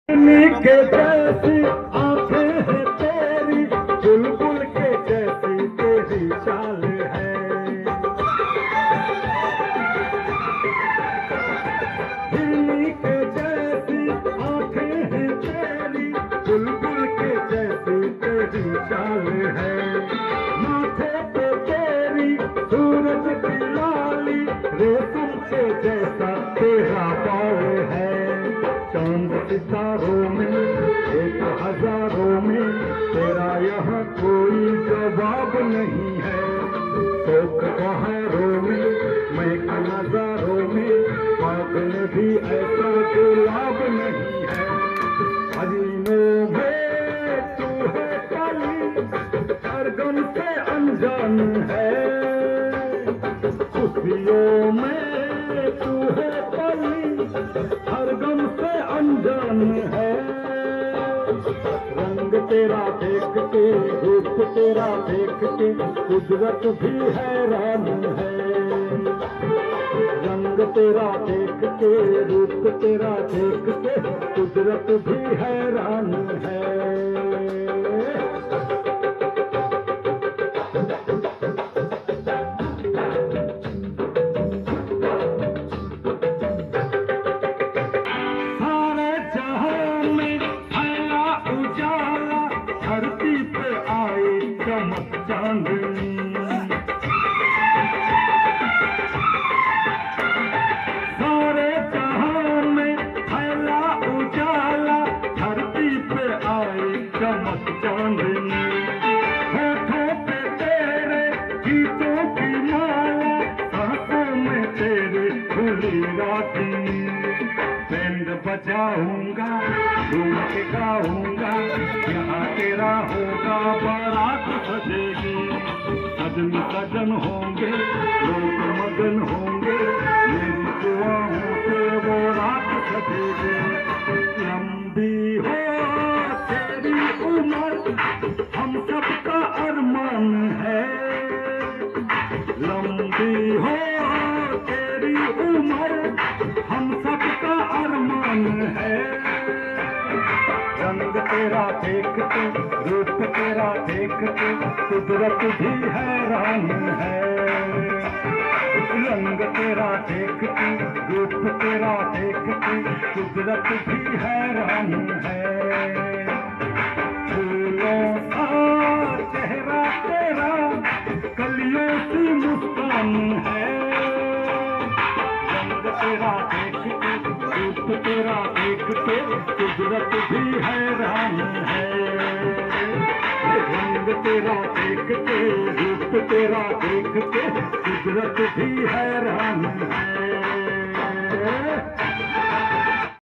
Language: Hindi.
के जैसी आंखें हैं तेरी, बुलबुल के जैसी तेरी चाल है। हिरनी के जैसी आंखें हैं तेरी, बुलबुल के जैसी तेरी चाल है। माथे पे तेरी सूरज की लाली, रेशम के जैसा तेरा बाल है। चांद सितारों में एक हजारों में तेरा यहाँ कोई जवाब नहीं है। शोक बहारों में महक नजारों में बादल भी ऐसा गुलाब नहीं है। हरीनों में तू है काली, हर गम से अनजान है। खुशियों में तू है काली, हर गम से अनजान है। रंग तेरा देख के, रूप तेरा देख के कुदरत भी हैरान है। रंग तेरा देख के, रूप तेरा देख के कुदरत भी हैरान है। धरती पे आए चमक चांदनी, सारे जहां में फैला उजाला। धरती पे आए चमक चांदनी, होठों पे तेरे गीतों की माला, सांसों में तेरे खुली राती। बैंड बजाऊंगा, झूम के गाऊंगा, यहाँ तेरा होगा बारात सजेगी। सजन सजन होंगे, लोग मगन होंगे, मेरी दुआओं से वो रात सजेगी। लंबी हो तेरी उम्र, हम सबका अरमान है। लंबी हो तेरी उम्र, हम सबका अरमान है। रंग तेरा देख के, रूप तेरा देख के कुदरत भी हैरान है। रंग तेरा देख के, रूप तेरा देख के कुदरत भी हैरान है। फूलों सा चेहरा तेरा, कलियों सी मुस्कान है। रंग तेरा देख के, रूप तेरा देख के कुदरत भी हैरान है। रंग तेरा देख के, रूप तेरा देख के कुदरत भी हैरान